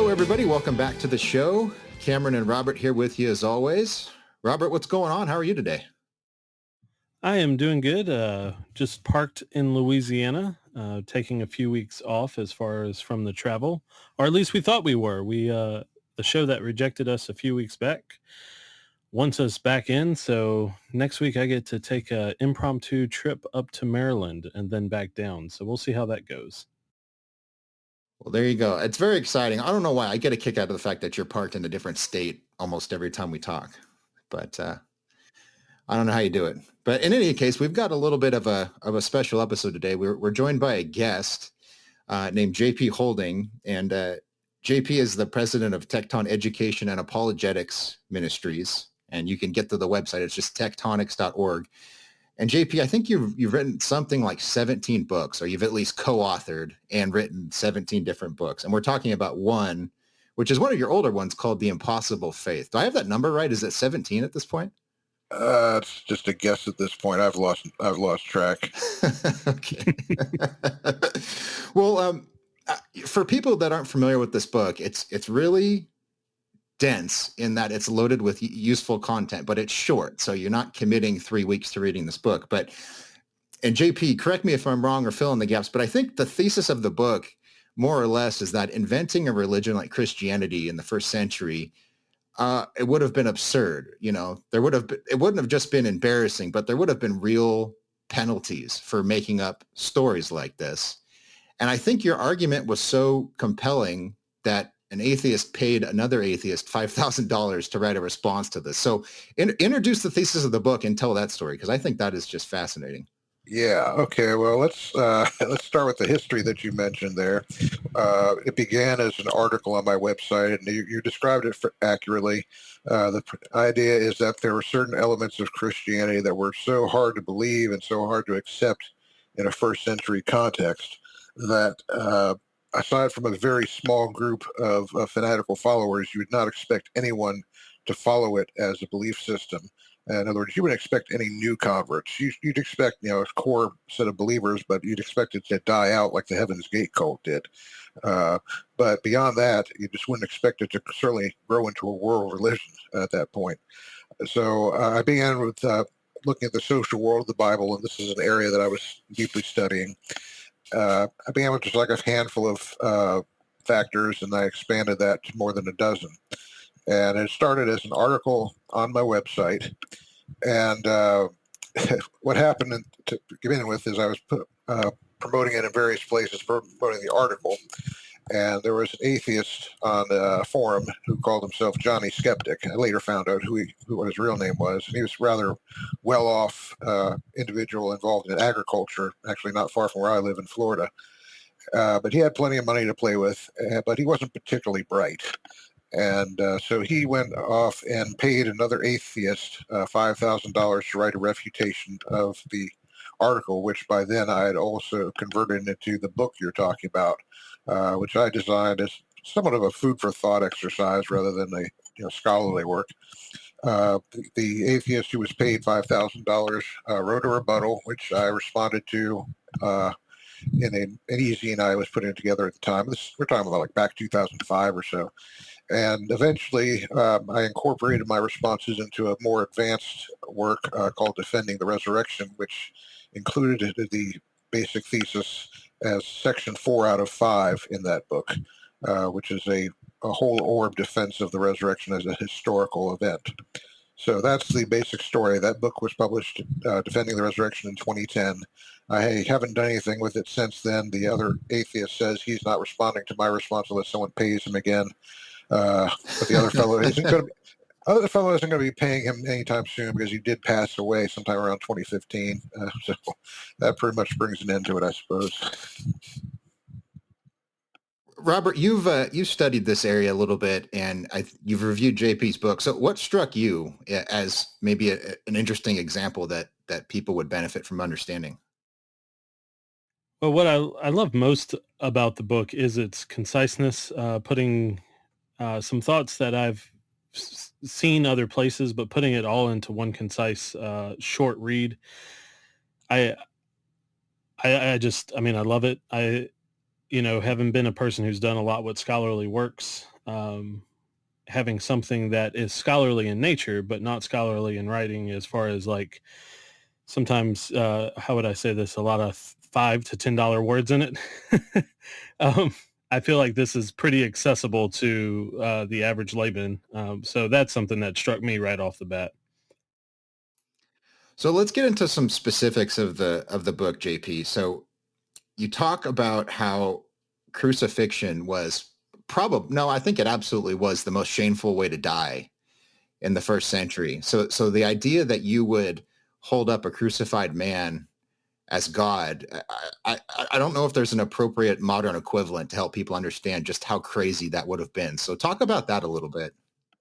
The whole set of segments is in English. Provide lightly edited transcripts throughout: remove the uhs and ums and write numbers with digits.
Hello, everybody. Welcome back to the show. Cameron and Robert here with you as always. Robert, what's going on? How are you today? I am doing good. Just parked in Louisiana, taking a few weeks off as far as from the travel, or at least we thought we were. The show that rejected us a few weeks back wants us back in. So next week I get to take an impromptu trip up to Maryland and then back down. So we'll see how that goes. Well, there you go. It's very exciting. I don't know why. I get a kick out of the fact that you're parked in a different state almost every time we talk, but I don't know how you do it. But in any case, we've got a little bit of a special episode today. We're joined by a guest named JP Holding, and JP is the president of Tecton Education and Apologetics Ministries, and you can get to the website. It's just tectonics.org. And JP, I think you've written something like 17 books, or you've at least co-authored and written 17 different books. And we're talking about one, which is one of your older ones, called The Impossible Faith. Do I have that number right? Is it 17 at this point? It's just a guess at this point. I've lost track. Okay. Well, for people that aren't familiar with this book, it's really dense in that it's loaded with useful content, but it's short. So you're not committing 3 weeks to reading this book. And JP, correct me if I'm wrong or fill in the gaps, but I think the thesis of the book, more or less, is that inventing a religion like Christianity in the first century, it would have been absurd. You know, it wouldn't have just been embarrassing, but there would have been real penalties for making up stories like this. And I think your argument was so compelling that an atheist paid another atheist $5,000 to write a response to this. So introduce the thesis of the book and tell that story, because I think that is just fascinating. Yeah. Okay. Well, let's start with the history that you mentioned there. It began as an article on my website, and you described it accurately. The idea is that there were certain elements of Christianity that were so hard to believe and so hard to accept in a first century context that aside from a very small group of fanatical followers, you would not expect anyone to follow it as a belief system. In other words, you wouldn't expect any new converts. You'd expect, a core set of believers, but you'd expect it to die out like the Heaven's Gate cult did. But beyond that, you just wouldn't expect it to certainly grow into a world religion at that point. So I began with looking at the social world of the Bible, and this is an area that I was deeply studying. I began with just like a handful of factors, and I expanded that to more than a dozen. And it started as an article on my website. And what happened to begin with is I was promoting it in various places, promoting the article. And there was an atheist on a forum who called himself Johnny Skeptic. I later found out who his real name was. And he was a rather well-off individual involved in agriculture, actually not far from where I live in Florida. But he had plenty of money to play with, but he wasn't particularly bright. And so he went off and paid another atheist $5,000 to write a refutation of the article, which by then I had also converted into the book you're talking about, which I designed as somewhat of a food for thought exercise rather than a scholarly work. The atheist who was paid $5,000 wrote a rebuttal, which I responded to in an e-zine I was putting together at the time. We're talking about like back 2005 or so. And eventually, I incorporated my responses into a more advanced work called Defending the Resurrection, which included the basic thesis as section 4 out of 5 in that book, which is a whole orb defense of the resurrection as a historical event. So that's the basic story. That book was published, Defending the Resurrection, in 2010. I haven't done anything with it since then. The other atheist says he's not responding to my response unless someone pays him again. But the other fellow isn't going to be paying him anytime soon because he did pass away sometime around 2015. So that pretty much brings an end to it, I suppose. Robert, you've studied this area a little bit, and you've reviewed JP's book. So what struck you as maybe an interesting example that people would benefit from understanding? Well, what I love most about the book is its conciseness, putting some thoughts that I've seen other places, but putting it all into one concise, short read. I love it. Having been a person who's done a lot with scholarly works, having something that is scholarly in nature, but not scholarly in writing, as far as like sometimes, how would I say this? A lot of $5 to $10 words in it. um, I feel like this is pretty accessible to the average layman. So that's something that struck me right off the bat. So let's get into some specifics of the book, JP. So you talk about how crucifixion was probably, no, I think it absolutely was the most shameful way to die in the first century. So the idea that you would hold up a crucified man as God, I don't know if there's an appropriate modern equivalent to help people understand just how crazy that would have been. So talk about that a little bit.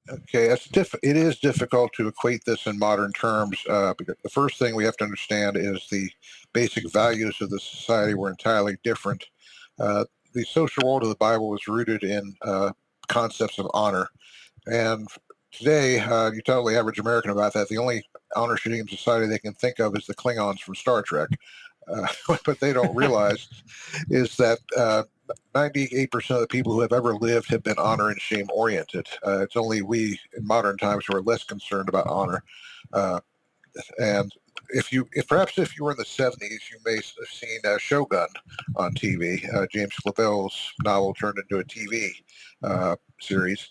Okay, it is difficult to equate this in modern terms, because the first thing we have to understand is the basic values of the society were entirely different. The social world of the Bible was rooted in concepts of honor. And today, you tell the average American about that, the only honor-shooting society they can think of is the Klingons from Star Trek. What they don't realize is that 98% of the people who have ever lived have been honor and shame oriented. It's only we in modern times who are less concerned about honor. And if you were in the 70s, you may have seen Shogun on TV, James Clavell's novel turned into a TV series.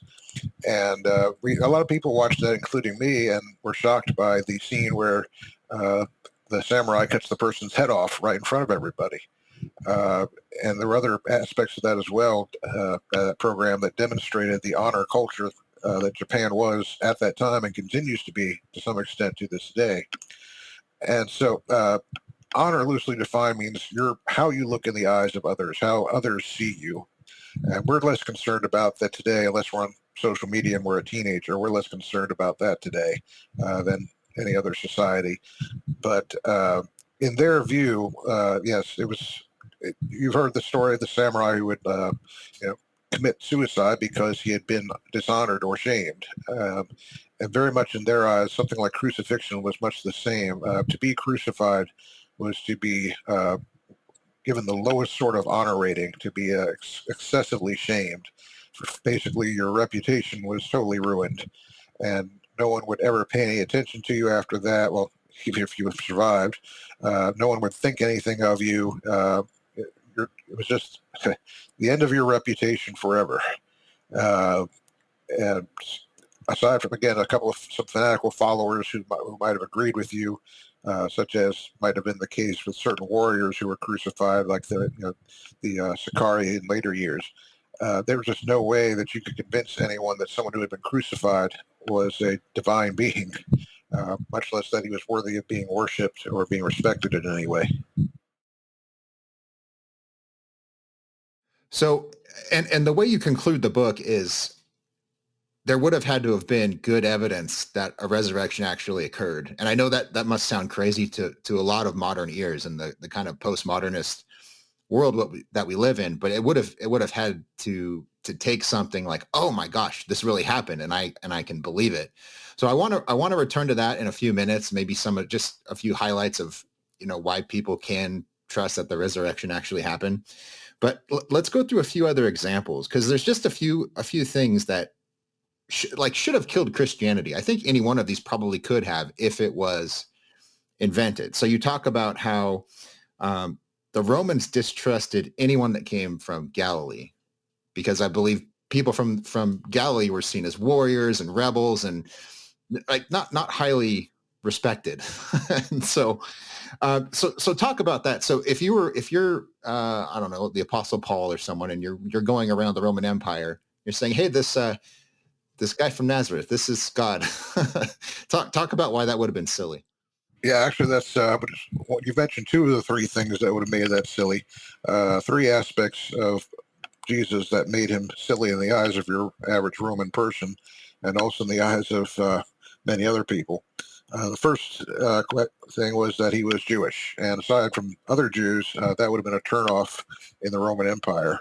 And a lot of people watched that, including me, and were shocked by the scene where the samurai cuts the person's head off right in front of everybody. And there were other aspects of that as well, that program that demonstrated the honor culture that Japan was at that time and continues to be to some extent to this day. And so honor, loosely defined, means how you look in the eyes of others, how others see you. And we're less concerned about that today, unless we're on social media and we're a teenager. We're less concerned about that today than any other society. But in their view, yes, you've heard the story of the samurai who would commit suicide because he had been dishonored or shamed. And very much in their eyes, something like crucifixion was much the same. To be crucified was to be given the lowest sort of honor rating, to be excessively shamed. Basically, your reputation was totally ruined, and no one would ever pay any attention to you after that. Well, even if you have survived, no one would think anything of you. It was just the end of your reputation forever. And aside from, again, a couple of some fanatical followers who might have agreed with you, such as might have been the case with certain warriors who were crucified, like the Sicarii in later years. There was just no way that you could convince anyone that someone who had been crucified was a divine being, much less that he was worthy of being worshipped or being respected in any way. So, and the way you conclude the book is there would have had to have been good evidence that a resurrection actually occurred. And I know that must sound crazy to a lot of modern ears and the kind of postmodernist world that we live in, but it would have had to take something like, oh my gosh, this really happened, and I can believe it. So I want to return to that in a few minutes, maybe just a few highlights of why people can trust that the resurrection actually happened. But let's go through a few other examples, because there's just a few things that should have killed Christianity. I think any one of these probably could have if it was invented. So you talk about how the Romans distrusted anyone that came from Galilee, because I believe people from Galilee were seen as warriors and rebels and like not highly respected. And so talk about that. So if you're I don't know, the Apostle Paul or someone, and you're going around the Roman Empire, you're saying, hey, this guy from Nazareth, this is God. talk about why that would have been silly. Yeah, actually, that's what you mentioned. Two of the three things that would have made that silly. Three aspects of Jesus that made him silly in the eyes of your average Roman person, and also in the eyes of many other people. The first thing was that he was Jewish, and aside from other Jews, that would have been a turnoff in the Roman Empire.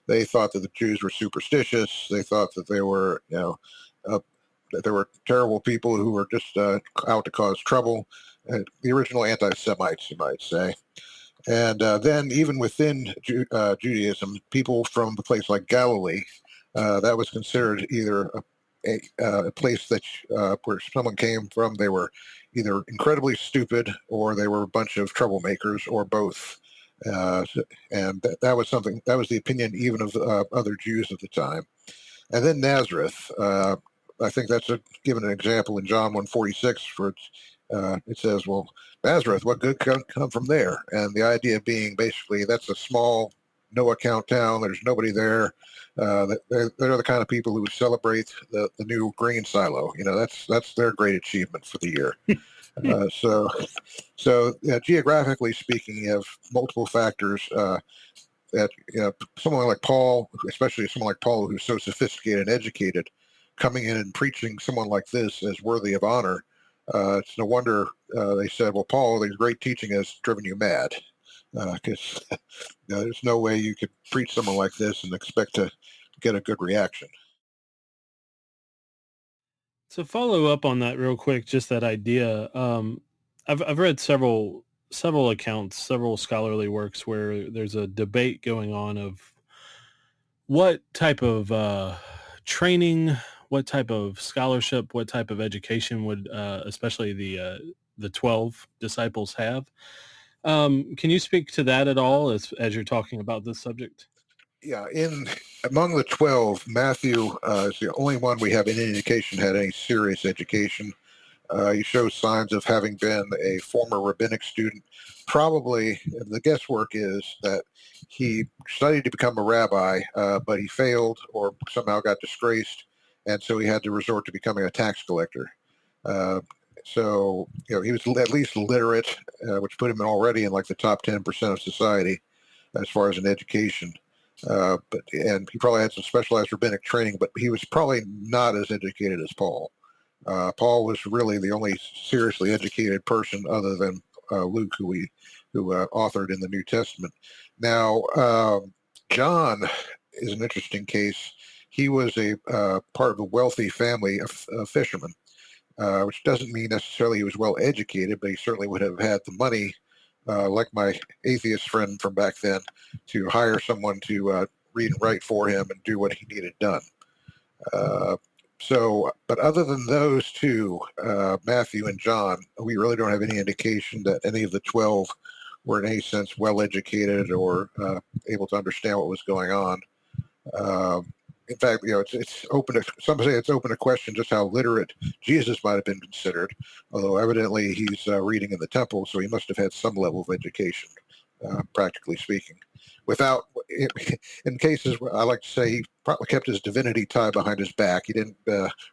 They thought that the Jews were superstitious. They thought that they were, that there were terrible people who were just out to cause trouble. The original anti-Semites, you might say. And then even within Judaism, people from a place like Galilee That was considered either a place that where someone came from. They were either incredibly stupid or they were a bunch of troublemakers or both. And that was something that was the opinion even of other Jews at the time. And then Nazareth. I think that's given an example in John 1:46 for it says, well, Nazareth, what good can come from there? And the idea being basically that's a small, no account town. There's nobody there. They're the kind of people who would celebrate the new grain silo. That's their great achievement for the year. So geographically speaking, you have multiple factors that someone like Paul, especially someone like Paul, who's so sophisticated and educated, coming in and preaching someone like this as worthy of honor. It's no wonder they said, well, Paul, his great teaching has driven you mad, because there's no way you could preach someone like this and expect to get a good reaction. So follow up on that real quick, just that idea. I've read several accounts, several scholarly works where there's a debate going on of what type of training, what type of scholarship, what type of education would especially the 12 disciples have. Can you speak to that at all as you're talking about this subject? Yeah, among the 12, Matthew is the only one we have any indication had any serious education. He shows signs of having been a former rabbinic student. Probably the guesswork is that he studied to become a rabbi, but he failed or somehow got disgraced, and so he had to resort to becoming a tax collector. So he was at least literate, which put him already in like the top 10% of society as far as an education. And he probably had some specialized rabbinic training, but he was probably not as educated as Paul. Paul was really the only seriously educated person other than Luke, who authored in the New Testament. Now, John is an interesting case. He was a part of a wealthy family of fishermen, which doesn't mean necessarily he was well educated, but he certainly would have had the money, like my atheist friend from back then, to hire someone to read and write for him and do what he needed done. But other than those two, Matthew and John, we really don't have any indication that any of the 12 were in any sense well educated or able to understand what was going on. In fact, it's open to, some say it's open to question just how literate Jesus might have been considered, although evidently he's reading in the temple, so he must have had some level of education, practically speaking. In cases where I like to say he probably kept his divinity tied behind his back. He didn't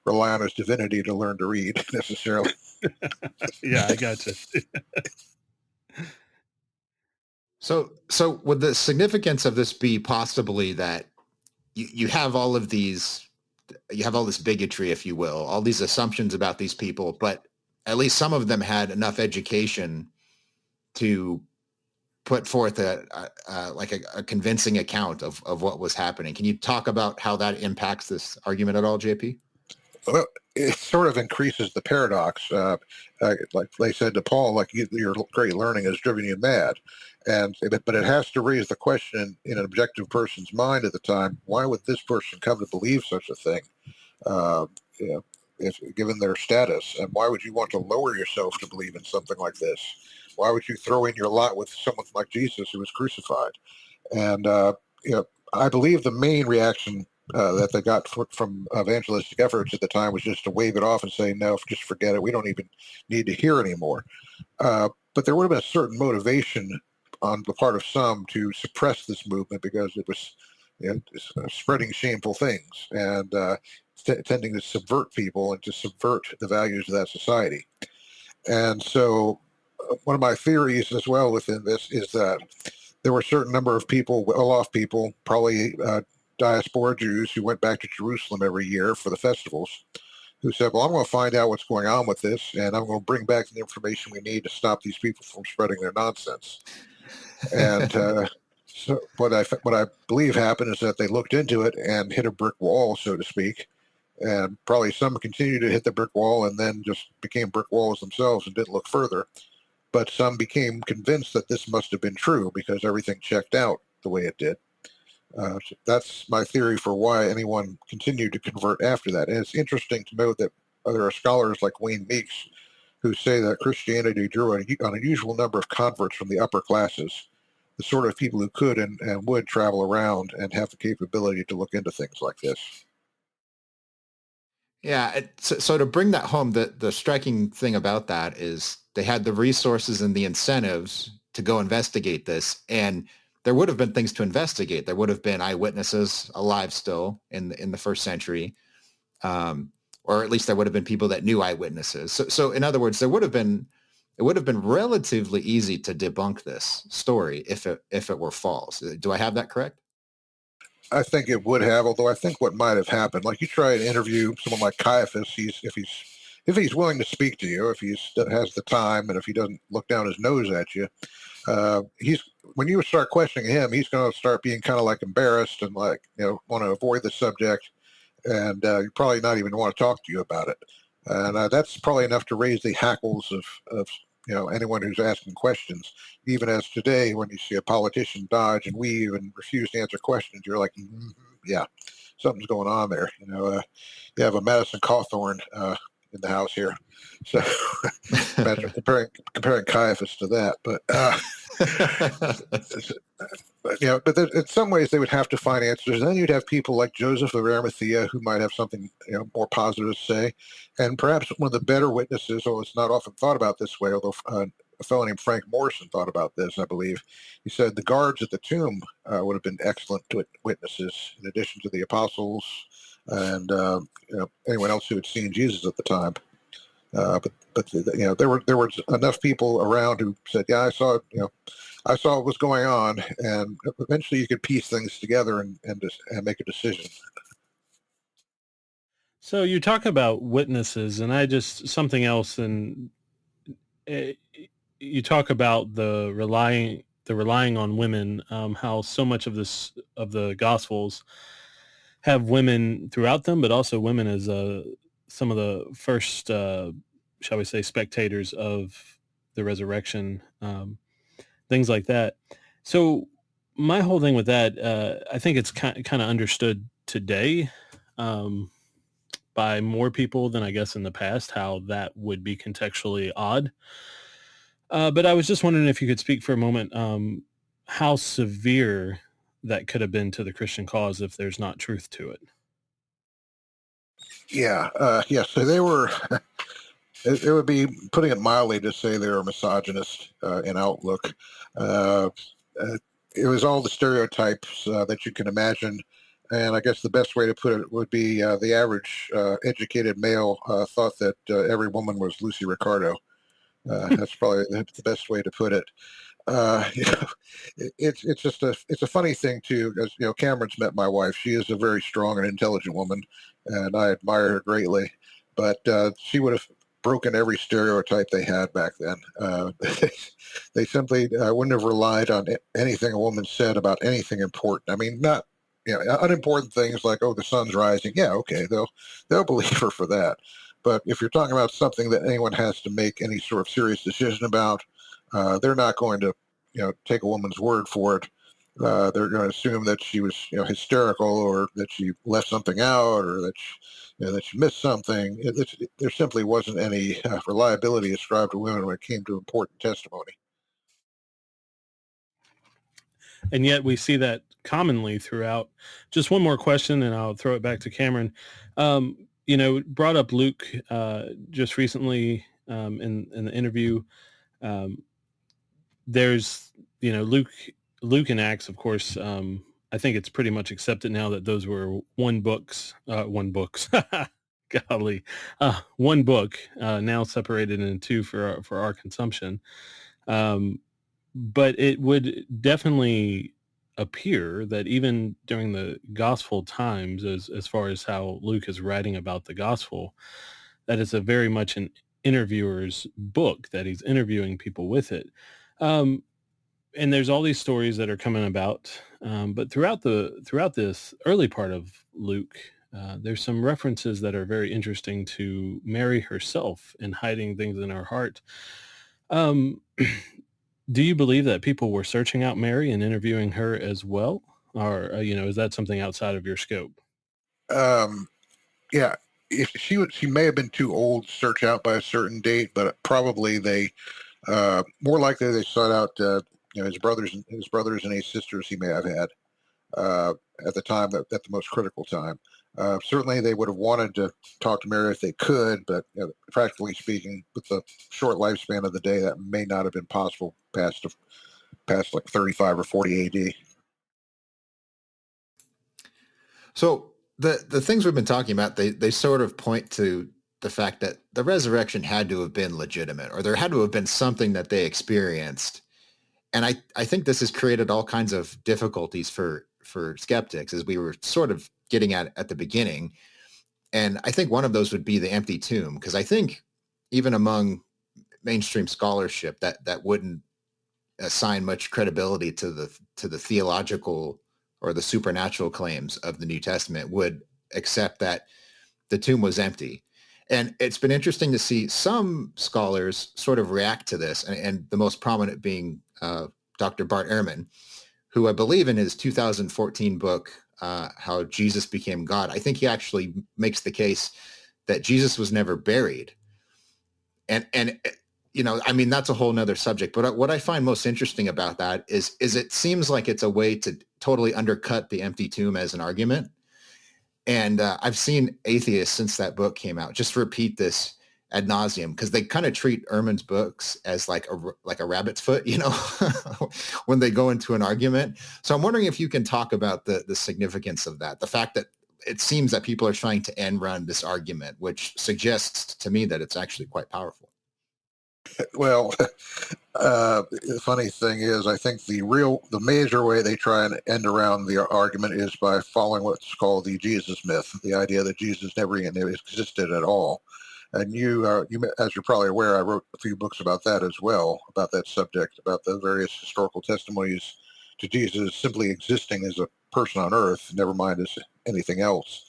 rely on his divinity to learn to read necessarily. Yeah, I gotcha. So would the significance of this be possibly that you have all of these, you have all this bigotry, if you will, all these assumptions about these people, but at least some of them had enough education to put forth a convincing account of what was happening. Can you talk about how that impacts this argument at all, JP? Well, it sort of increases the paradox. Like they said to Paul, like your great learning has driven you mad, but it has to raise the question in an objective person's mind at the time: why would this person come to believe such a thing? Uh, if given their status, and why would you want to lower yourself to believe in something like this? Why would you throw in your lot with someone like Jesus who was crucified? And I believe the main reaction that they got from evangelistic efforts at the time was just to wave it off and say, no, just forget it. We don't even need to hear anymore. But there would have been a certain motivation on the part of some to suppress this movement because it was spreading shameful things and tending to subvert people and to subvert the values of that society. And so one of my theories as well within this is that there were a certain number of people, well-off people, probably diaspora Jews who went back to Jerusalem every year for the festivals, who said, well, I'm going to find out what's going on with this, and I'm going to bring back the information we need to stop these people from spreading their nonsense. And so what I believe happened is that they looked into it and hit a brick wall, so to speak, and probably some continued to hit the brick wall and then just became brick walls themselves and didn't look further. But some became convinced that this must have been true because everything checked out the way it did. So that's my theory for why anyone continued to convert after that. And it's interesting to note that there are scholars like Wayne Meeks who say that Christianity drew an unusual number of converts from the upper classes, the sort of people who could and would travel around and have the capability to look into things like this. Yeah, so to bring that home, the striking thing about that is they had the resources and the incentives to go investigate this, and there would have been things to investigate. There would have been eyewitnesses alive still in the first century, or at least there would have been people that knew eyewitnesses. So in other words, it would have been relatively easy to debunk this story if it were false. Do I have that correct? I think it would have, although I think what might have happened, like you try and interview someone like Caiaphas, if he's willing to speak to you, if he has the time, and if he doesn't look down his nose at you, he's when you start questioning him, he's going to start being kind of like embarrassed and like want to avoid the subject, and you probably not even want to talk to you about it. And that's probably enough to raise the hackles of anyone who's asking questions. Even as today, when you see a politician dodge and weave and refuse to answer questions, you're like, yeah, something's going on there. You have a Madison Cawthorn in the house here. So imagine comparing Caiaphas to that, but but in some ways they would have to find answers. And then you'd have people like Joseph of Arimathea who might have something more positive to say, and perhaps one of the better witnesses. Although it's not often thought about this way, although a fellow named Frank Morrison thought about this, I believe. He said the guards at the tomb would have been excellent witnesses, in addition to the apostles and anyone else who had seen Jesus at the time. But there were enough people around who said, yeah, I saw what was going on, and eventually you could piece things together and make a decision. So you talk about witnesses, and something else, and you talk about the relying on women, how so much of the Gospels have women throughout them, but also women as some of the first, shall we say, spectators of the resurrection, things like that. So my whole thing with that, I think it's kind of understood today by more people than I guess in the past, how that would be contextually odd. But I was just wondering if you could speak for a moment how severe that could have been to the Christian cause if there's not truth to it. Yeah. So they were, it would be putting it mildly to say they were misogynist in outlook. It was all the stereotypes that you can imagine. And I guess the best way to put it would be the average educated male thought that every woman was Lucy Ricardo. That's probably the best way to put it. It's just it's a funny thing too, as Cameron's met my wife. She is a very strong and intelligent woman, and I admire her greatly. But she would have broken every stereotype they had back then. They simply wouldn't have relied on anything a woman said about anything important. I mean, not unimportant things like, oh, the sun's rising. Yeah, okay, they'll believe her for that. But if you're talking about something that anyone has to make any sort of serious decision about, they're not going to, take a woman's word for it. They're going to assume that she was, hysterical, or that she left something out, or that she missed something. There simply wasn't any reliability ascribed to women when it came to important testimony. And yet we see that commonly throughout. Just one more question, and I'll throw it back to Cameron. Brought up Luke just recently in the interview. There's, Luke and Acts, of course. I think it's pretty much accepted now that those were one books, golly, one book, now separated into two for our consumption. But it would definitely appear that even during the gospel times, as far as how Luke is writing about the gospel, that it's a very much an interviewer's book, that he's interviewing people with it. And there's all these stories that are coming about, but throughout this early part of Luke, there's some references that are very interesting to Mary herself and hiding things in her heart. Do you believe that people were searching out Mary and interviewing her as well? or is that something outside of your scope? Yeah, if she may have been too old to search out by a certain date, but probably they more likely they sought out his brothers and his sisters he may have had at the time at the most critical time. Certainly, they would have wanted to talk to Mary if they could, but practically speaking, with the short lifespan of the day, that may not have been possible past like 35 or 40 AD. So the things we've been talking about, they sort of point to the fact that the resurrection had to have been legitimate, or there had to have been something that they experienced. And I think this has created all kinds of difficulties for skeptics, as we were sort of getting at the beginning. And I think one of those would be the empty tomb, because I think even among mainstream scholarship that wouldn't assign much credibility to the theological or the supernatural claims of the New Testament would accept that the tomb was empty. And it's been interesting to see some scholars sort of react to this, and the most prominent being Dr. Bart Ehrman, who I believe in his 2014 book, How Jesus Became God, I think he actually makes the case that Jesus was never buried. And I mean, that's a whole nother subject. But what I find most interesting about that is it seems like it's a way to totally undercut the empty tomb as an argument. And I've seen atheists since that book came out just repeat this ad nauseum, because they kind of treat Ehrman's books as like a rabbit's foot, when they go into an argument. So I'm wondering if you can talk about the significance of that, the fact that it seems that people are trying to end run this argument, which suggests to me that it's actually quite powerful. Well, the funny thing is, I think the major way they try and end around the argument is by following what's called the Jesus myth, the idea that Jesus never even existed at all. And as you're probably aware, I wrote a few books about that as well, about that subject, about the various historical testimonies to Jesus simply existing as a person on earth, never mind as anything else.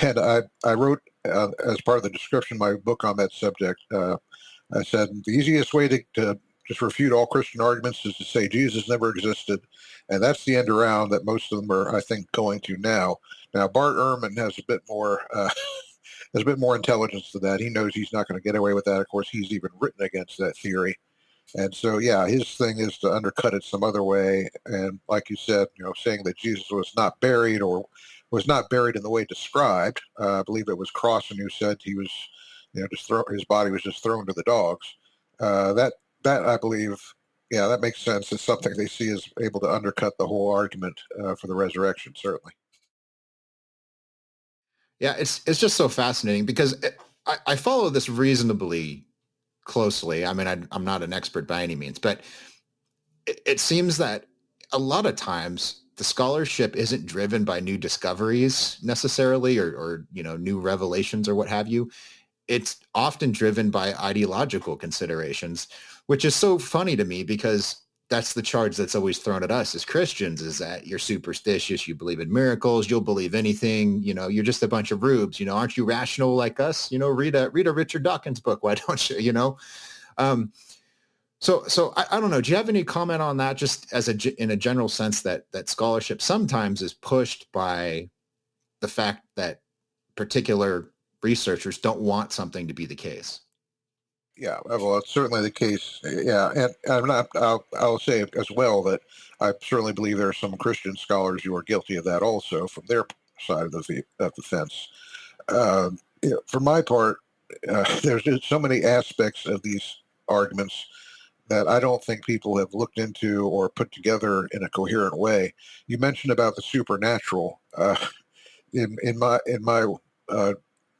And I wrote, as part of the description of my book on that subject, I said the easiest way to just refute all Christian arguments is to say Jesus never existed, and that's the end around that most of them are, I think, going to now. Now, Bart Ehrman has a bit more intelligence to that. He knows he's not going to get away with that. Of course, he's even written against that theory, and so yeah, his thing is to undercut it some other way. And like you said, saying that Jesus was not buried or was not buried in the way described. I believe it was Crossan who said he was. His body was just thrown to the dogs. That I believe, yeah, that makes sense. It's something they see as able to undercut the whole argument for the resurrection, certainly. Yeah, it's just so fascinating, because I follow this reasonably closely. I mean, I'm not an expert by any means, but it seems that a lot of times the scholarship isn't driven by new discoveries necessarily, or new revelations or what have you. It's often driven by ideological considerations, which is so funny to me, because that's the charge that's always thrown at us as Christians, is that you're superstitious, you believe in miracles, you'll believe anything, you're just a bunch of rubes, aren't you rational like us? Read a Richard Dawkins book. Why don't you, Um, so I don't know. Do you have any comment on that, just in a general sense, that scholarship sometimes is pushed by the fact that particular researchers don't want something to be the case? Yeah, well, it's certainly the case. Yeah, and I'll say as well that I certainly believe there are some Christian scholars who are guilty of that also from their side of the fence. For my part, there's just so many aspects of these arguments that I don't think people have looked into or put together in a coherent way. You mentioned about the supernatural. In my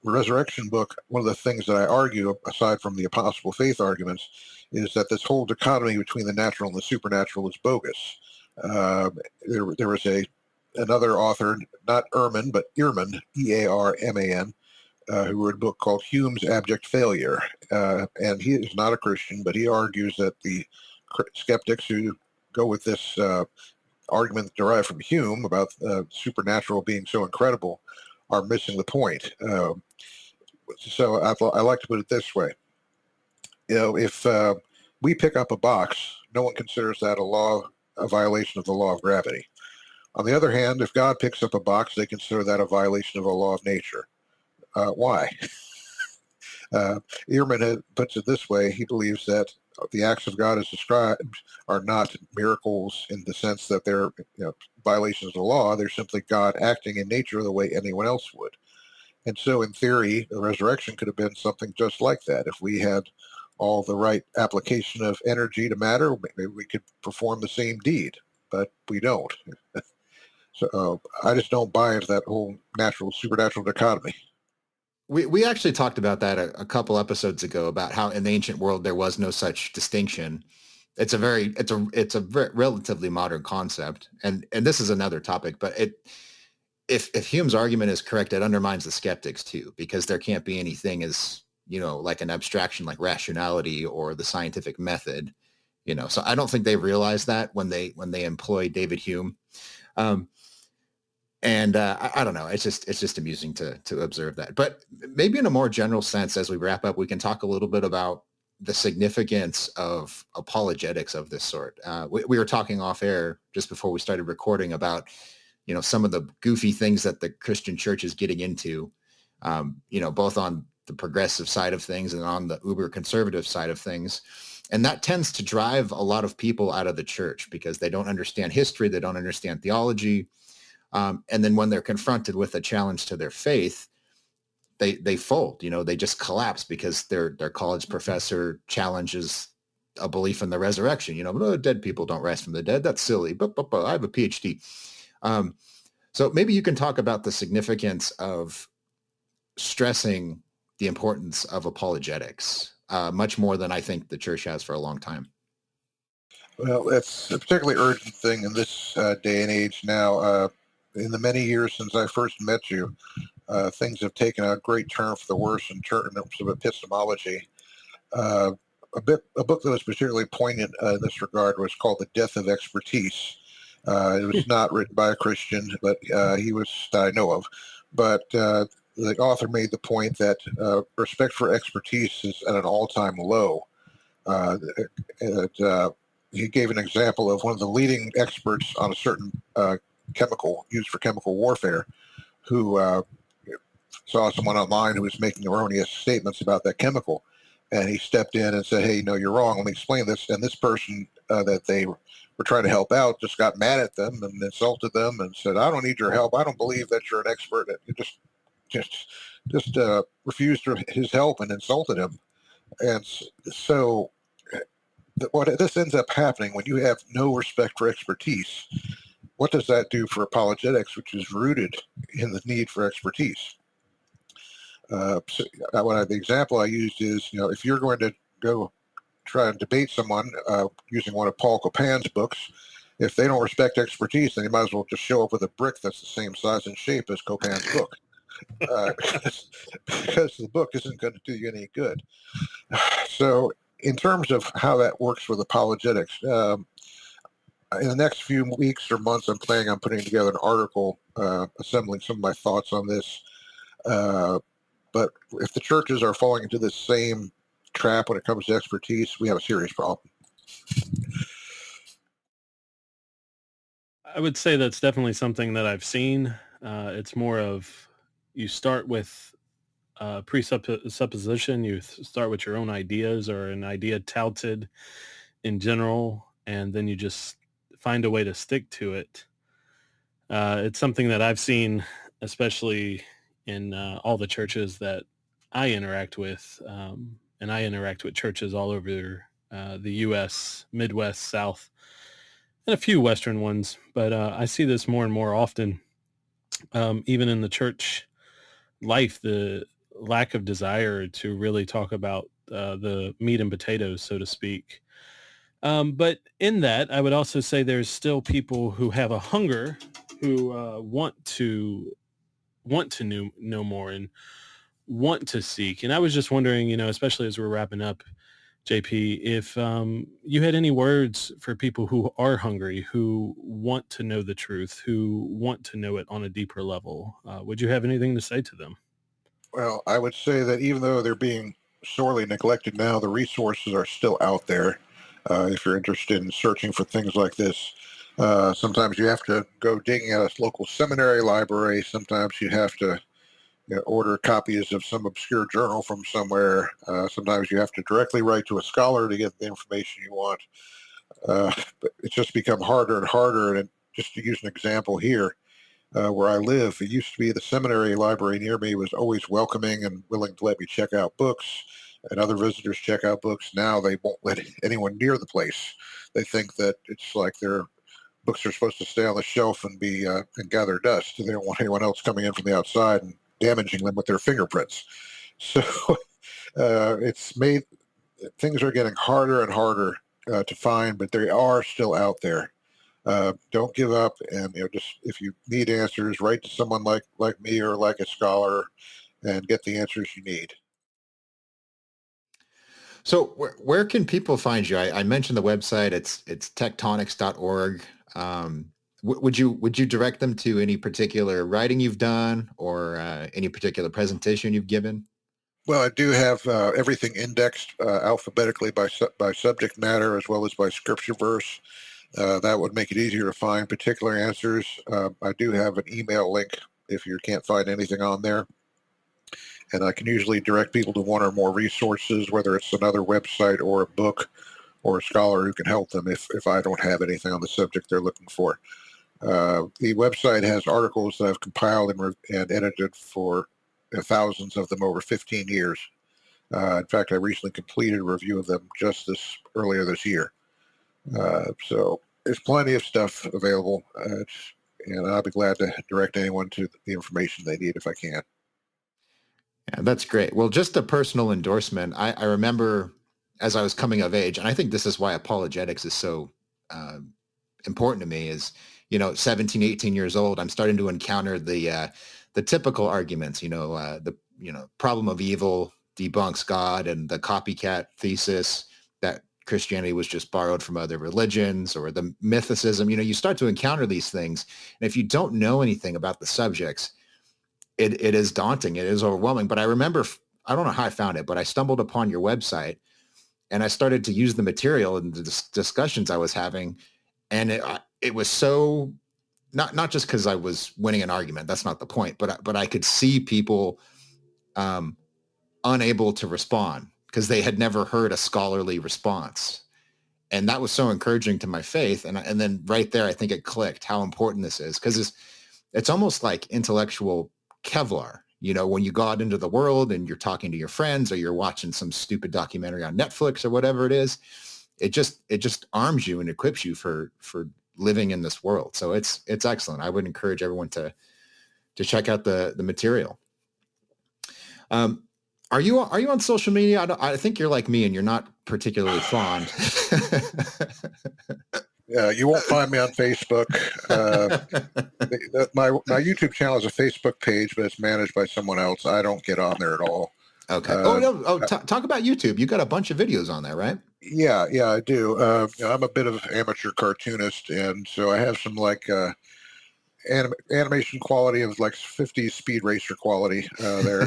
resurrection book, one of the things that I argue, aside from the apostle faith arguments, is that this whole dichotomy between the natural and the supernatural is bogus. There was another author, not Ehrman, but Ehrman, Earman, who wrote a book called Hume's Abject Failure. And he is not a Christian, but he argues that the skeptics who go with this argument derived from Hume about supernatural being so incredible are missing the point. So I like to put it this way. If we pick up a box, no one considers that a violation of the law of gravity. On the other hand, if God picks up a box, they consider that a violation of a law of nature. Why? Ehrman puts it this way. He believes that the acts of God as described are not miracles in the sense that they're violations of the law. They're simply God acting in nature the way anyone else would. And so in theory, the resurrection could have been something just like that. If we had all the right application of energy to matter, maybe we could perform the same deed, but we don't. So I just don't buy into that whole supernatural dichotomy. We actually talked about that a couple episodes ago, about how in the ancient world there was no such distinction. It's a very relatively modern concept, and this is another topic. But if Hume's argument is correct, it undermines the skeptics too, because there can't be anything as like an abstraction like rationality or the scientific method. So I don't think they realized that when they employ David Hume. And I don't know. It's just amusing to observe that. But maybe in a more general sense, as we wrap up, we can talk a little bit about the significance of apologetics of this sort. We were talking off air just before we started recording about some of the goofy things that the Christian church is getting into, both on the progressive side of things and on the uber conservative side of things. And that tends to drive a lot of people out of the church because they don't understand history, they don't understand theology. And then when they're confronted with a challenge to their faith, they fold. They just collapse because their college professor challenges a belief in the resurrection. Dead people don't rise from the dead. That's silly. But I have a PhD. So maybe you can talk about the significance of stressing the importance of apologetics, much more than I think the church has for a long time. Well, that's a particularly urgent thing in this day and age now. In the many years since I first met you, things have taken a great turn for the worse in terms of epistemology. A book that was particularly poignant in this regard was called The Death of Expertise. It was not written by a Christian, but he was that I know of. But the author made the point that respect for expertise is at an all-time low. He gave an example of one of the leading experts on a certain chemical used for chemical warfare, who saw someone online who was making erroneous statements about that chemical, and he stepped in and said, "Hey, no, you're wrong. Let me explain this." And this person that they were trying to help out just got mad at them and insulted them and said, "I don't need your help. I don't believe that you're an expert." It just refused his help and insulted him. And so what this ends up happening when you have no respect for expertise, what does that do for apologetics, which is rooted in the need for expertise? The example I used is, if you're going to go try and debate someone using one of Paul Copan's books, if they don't respect expertise, then you might as well just show up with a brick that's the same size and shape as Copan's book, because the book isn't going to do you any good. So in terms of how that works with apologetics, in the next few weeks or months, I'm planning on putting together an article assembling some of my thoughts on this. But if the churches are falling into this same trap when it comes to expertise, we have a serious problem. I would say that's definitely something that I've seen. It's more of you start with presupposition. You start with your own ideas or an idea touted in general, and then you just find a way to stick to it. It's something that I've seen, especially in all the churches that I interact with, and I interact with churches all over the U.S., Midwest, South, and a few Western ones. But I see this more and more often, even in the church life, the lack of desire to really talk about the meat and potatoes, so to speak. But in that, I would also say there's still people who have a hunger, who want to know more and want to seek. And I was just wondering, especially as we're wrapping up, JP, if you had any words for people who are hungry, who want to know the truth, who want to know it on a deeper level. Would you have anything to say to them? Well, I would say that even though they're being sorely neglected now, the resources are still out there if you're interested in searching for things like this. Sometimes you have to go digging at a local seminary library. Sometimes you have to order copies of some obscure journal from somewhere. Sometimes you have to directly write to a scholar to get the information you want. But it's just become harder and harder. And just to use an example here, where I live, it used to be the seminary library near me was always welcoming and willing to let me check out books, and other visitors check out books. Now they won't let anyone near the place. They think that it's like their books are supposed to stay on the shelf and be and gather dust. They don't want anyone else coming in from the outside and damaging them with their fingerprints. So it's made things are getting harder and harder to find, but they are still out there. Don't give up, and just if you need answers, write to someone like me or like a scholar, and get the answers you need. So where can people find you? I mentioned the website. It's tectonics.org. Would you direct them to any particular writing you've done or any particular presentation you've given? Well, I do have everything indexed alphabetically by subject matter as well as by scripture verse. That would make it easier to find particular answers. I do have an email link if you can't find anything on there. And I can usually direct people to one or more resources, whether it's another website or a book or a scholar who can help them if I don't have anything on the subject they're looking for. The website has articles that I've compiled and edited for thousands of them over 15 years. In fact, I recently completed a review of them just earlier this year. So there's plenty of stuff available, and I'll be glad to direct anyone to the information they need if I can. Yeah, that's great. Well, just a personal endorsement. I remember as I was coming of age, and I think this is why apologetics is so uh, important to me is, 17, 18 years old, I'm starting to encounter the typical arguments, the, problem of evil debunks God and the copycat thesis that Christianity was just borrowed from other religions or the mythicism, you start to encounter these things. And if you don't know anything about the subjects, it is daunting. It is overwhelming. But I remember, I don't know how I found it, but I stumbled upon your website and I started to use the material in the discussions I was having. And it was so not just because I was winning an argument. That's not the point. But I could see people um, unable to respond because they had never heard a scholarly response, and that was so encouraging to my faith. And then right there, I think it clicked how important this is because it's almost like intellectual Kevlar. When you go out into the world and you're talking to your friends or you're watching some stupid documentary on Netflix or whatever it is, it just arms you and equips you for living in this world. So it's excellent. I would encourage everyone to check out the material. Um, are you on social media? I think you're like me and you're not particularly fond. You won't find me on Facebook. My YouTube channel is a Facebook page, but it's managed by someone else. I don't get on there at all. Okay. Talk about YouTube. You got a bunch of videos on there, right? Yeah, I do. I'm a bit of an amateur cartoonist, and so I have some animation quality of like 50 Speed Racer quality there,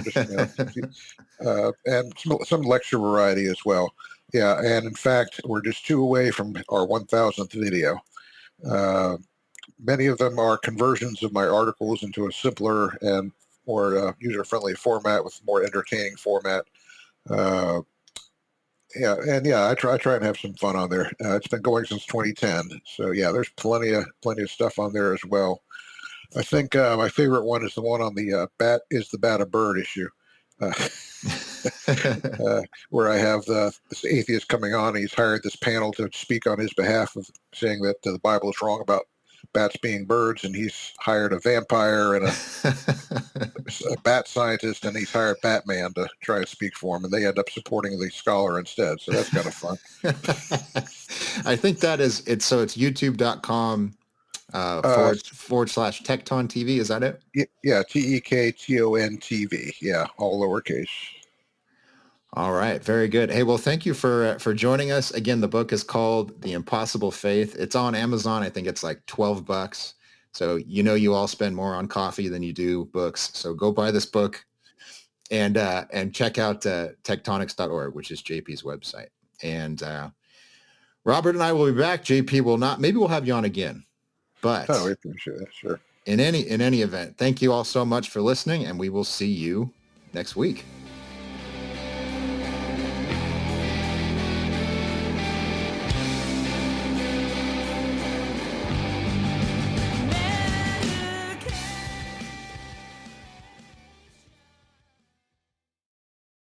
and some lecture variety as well. Yeah, and in fact, we're just 2 away from our 1,000th video. Many of them are conversions of my articles into a simpler and more user-friendly format with more entertaining format. I try and have some fun on there. It's been going since 2010, so yeah, there's plenty of stuff on there as well. I think my favorite one is the one on the bat is the bat a bird issue, where I have this atheist coming on. And he's hired this panel to speak on his behalf of saying that the Bible is wrong about bats being birds, and he's hired a vampire and a bat scientist, and he's hired Batman to try to speak for him, and they end up supporting the scholar instead. So that's kind of fun. I think that is it's youtube.com /Tecton TV. Is that it? Yeah, TEKTON TV. Yeah, all lowercase. All right, very good. Hey, well, thank you for joining us again. The book is called The Impossible Faith. It's on Amazon. I think it's like $12. So you all spend more on coffee than you do books. So go buy this book and check out tectonics.org, which is JP's website. And Robert and I will be back. JP will not. Maybe we'll have you on again. But Oh, we appreciate it. Sure. in any event, thank you all so much for listening, and we will see you next week.